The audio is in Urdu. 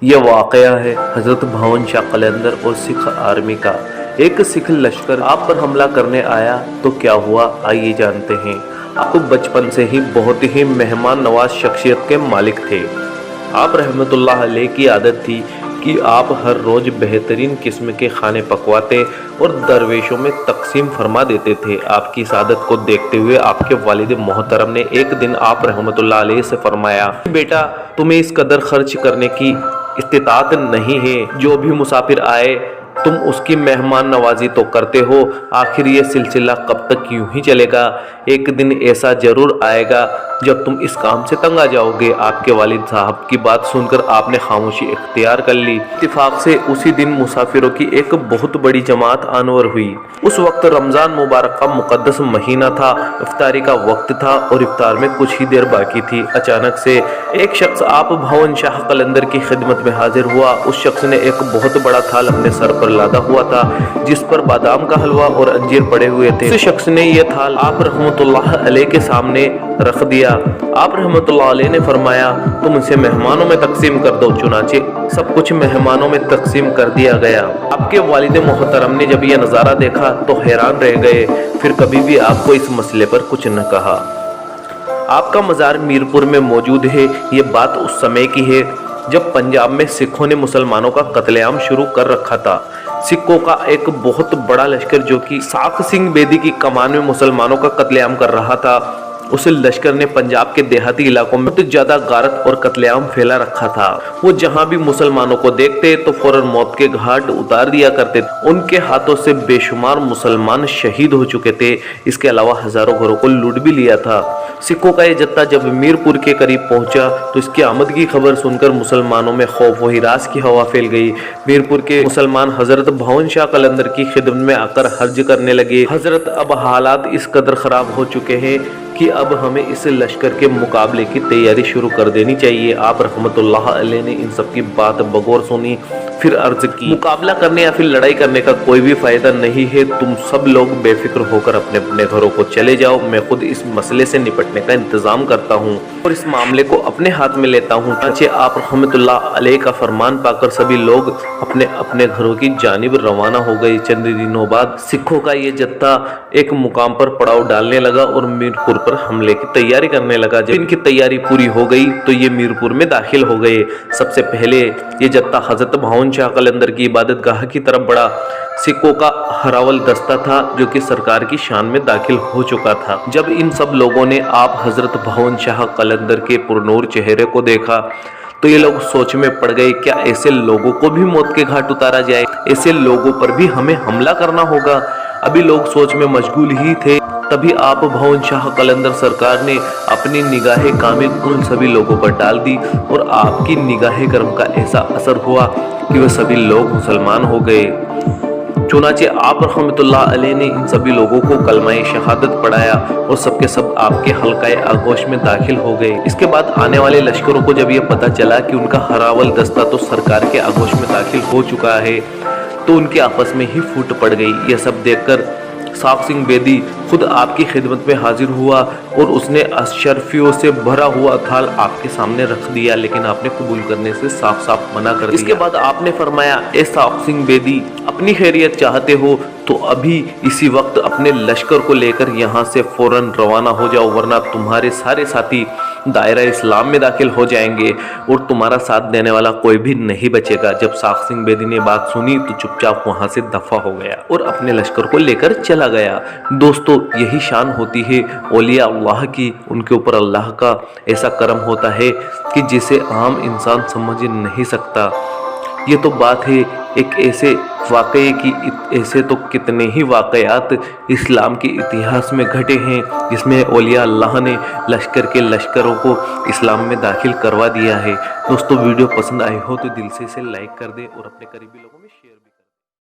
یہ واقعہ ہے حضرت بھون شاہ قلندر اور سکھ آرمی کا۔ ایک سکھ لشکر آپ پر حملہ کرنے آیا تو کیا ہوا، آئیے جانتے ہیں۔ آپ بچپن سے ہی بہت ہی مہمان نواز شخصیت کے مالک تھے۔ آپ رحمت اللہ علیہ کی عادت تھی کہ آپ ہر روز بہترین قسم کے کھانے پکواتے اور درویشوں میں تقسیم فرما دیتے تھے۔ آپ کی اس عادت کو دیکھتے ہوئے آپ کے والد محترم نے ایک دن آپ رحمت اللہ علیہ سے فرمایا، بیٹا تمہیں اس قدر خرچ کرنے کی استطاعت نہیں ہے، جو بھی مسافر آئے تم اس کی مہمان نوازی تو کرتے ہو، آخر یہ سلسلہ کب تک یوں ہی چلے گا؟ ایک دن ایسا ضرور آئے گا جب تم اس کام سے تنگ آ جاؤ گے۔ آپ کے والد صاحب کی بات سن کر آپ نے خاموشی اختیار کر لی۔ اتفاق سے اسی دن مسافروں کی ایک بہت بڑی جماعت آنور ہوئی۔ اس وقت رمضان مبارک کا مقدس مہینہ تھا، افطاری کا وقت تھا اور افطار میں کچھ ہی دیر باقی تھی۔ اچانک سے ایک شخص آپ بھون شاہ قلندر کی خدمت میں حاضر ہوا۔ اس شخص نے ایک بہت بڑا تھال اپنے سر پر لادا ہوا تھا جس پر بادام کا حلوہ اور انجیر پڑے ہوئے تھے۔ اس شخص نے یہ تھال آپ رحمت اللہ علیہ کے سامنے رکھ دیا۔ آپ رحمت اللہ علیہ نے فرمایا، تم اسے مہمانوں میں تقسیم کر دو۔ چنانچہ سب کچھ مہمانوں میں تقسیم کر دیا گیا۔ آپ کے والد محترم نے جب یہ نظارہ دیکھا تو حیران رہ گئے، پھر کبھی بھی آپ کو اس مسئلے پر کچھ نہ کہا۔ آپ کا مزار میرپور میں موجود ہے۔ یہ بات اس سمے کی ہے جب پنجاب میں سکھوں نے مسلمانوں کا قتل عام شروع کر رکھا تھا۔ سکھوں کا ایک بہت بڑا لشکر جو کہ ساکھ سنگھ بیدی کی کمان میں مسلمانوں کا قتل عام کر رہا تھا، اس لشکر نے پنجاب کے دیہاتی علاقوں میں بہت زیادہ غارت اور قتل عام پھیلا رکھا تھا۔ وہ جہاں بھی مسلمانوں کو دیکھتے تو فوراً موت کے گھاٹ اتار دیا کرتے۔ ان کے ہاتھوں سے بے شمار مسلمان شہید ہو چکے تھے، اس کے علاوہ ہزاروں گھروں کو لوٹ بھی لیا تھا۔ سکھوں کا یہ جتھا جب میرپور کے قریب پہنچا تو اس کی آمد کی خبر سن کر مسلمانوں میں خوف و ہراس کی ہوا پھیل گئی۔ میرپور کے مسلمان حضرت بھون شاہ قلندر کی خدمت میں آ کر عرض کرنے لگے، حضرت اب حالات اس قدر خراب ہو چکے ہیں کہ اب ہمیں اس لشکر کے مقابلے کی تیاری شروع کر دینی چاہیے۔ آپ رحمت اللہ علیہ نے ان سب کی بات بغور سنی، پھر عرض کی، مقابلہ کرنے یا پھر لڑائی کرنے کا کوئی بھی فائدہ نہیں ہے۔ تم سب لوگ بے فکر ہو کر اپنے اپنے گھروں کو چلے جاؤ، میں خود اس مسئلے سے نپٹنے کا انتظام کرتا ہوں اور اس معاملے کو اپنے ہاتھ میں لیتا ہوں۔ چنانچہ آپ رحمت اللہ علیہ کا فرمان پا کر سبھی لوگ اپنے اپنے گھروں کی جانب روانہ ہو گئے۔ چند دنوں بعد سکھوں کا یہ جتھا ایک مقام پر پڑاؤ ڈالنے لگا اور میرپور پر حملے کی تیاری کرنے لگا۔ جب ان کی تیاری پوری ہو گئی تو یہ میرپور میں داخل ہو گئے۔ سب سے پہلے یہ جتھا حضرت بھون شاہ قلندر کی عبادت گاہ کی طرف بڑھا۔ سکھوں کا ہراول دستہ تھا جو کہ سرکار کی شان میں داخل ہو چکا تھا۔ جب ان سب لوگوں نے آپ حضرت بھون شاہ قلندر کے پرنور چہرے کو دیکھا تو یہ لوگ سوچ میں پڑ گئے، کیا ایسے لوگوں کو بھی موت کے گھاٹ اتارا جائے؟ ایسے لوگوں پر بھی ہمیں حملہ کرنا ہوگا؟ ابھی لوگ سوچ میں مشغول ہی تھے، تبھی آپ بھون شاہ قلندر سرکار نے اپنی نگاہ کامل ان سبھی لوگوں پر ڈال دی اور آپ کی نگاہ کرم کا ایسا اثر ہوا کہ وہ سبھی لوگ مسلمان ہو گئے۔ چنانچہ آپ رحمت اللہ علیہ نے ان سبھی لوگوں کو کلمہ شہادت پڑھایا اور سب کے سب آپ کے حلقہ آغوش میں داخل ہو گئے۔ اس کے بعد آنے والے لشکروں کو جب یہ پتہ چلا کہ ان کا ہراول دستہ تو سرکار کے آغوش میں داخل ہو چکا ہے تو ان کے آپس میں ہی پھوٹ پڑ گئی۔ یہ سب دیکھ کر ساکھ سنگھ بیدی خود آپ کی خدمت میں حاضر ہوا اور اس نے اشرفیوں سے بھرا ہوا تھال آپ کے سامنے رکھ دیا، لیکن آپ نے قبول کرنے سے صاف صاف منع کر دیا۔ اس کے بعد آپ نے فرمایا، اے ساکھ سنگھ بیدی، اپنی خیریت چاہتے ہو تو ابھی اسی وقت اپنے لشکر کو لے کر یہاں سے فوراً روانہ ہو جاؤ، ورنہ تمہارے سارے ساتھی دائرہ اسلام میں داخل ہو جائیں گے اور تمہارا ساتھ دینے والا کوئی بھی نہیں بچے گا۔ جب ساکھ سنگھ بیدی نے بات سنی تو چپ چاپ وہاں سے دفع ہو گیا اور اپنے لشکر کو لے کر چلا گیا۔ دوستو، یہی شان ہوتی ہے اولیاء اللہ کی، ان کے اوپر اللہ کا ایسا کرم ہوتا ہے کہ جسے عام انسان سمجھ نہیں سکتا۔ یہ تو بات ہے ایک ایسے واقعے کی، ایسے تو کتنے ہی واقعات اسلام کے اتہاس میں گھٹے ہیں جس میں اولیاء اللہ نے لشکر کے لشکروں کو اسلام میں داخل کروا دیا ہے۔ دوستو، ویڈیو پسند آئی ہو تو دل سے اسے لائک کر دیں اور اپنے قریبی لوگوں میں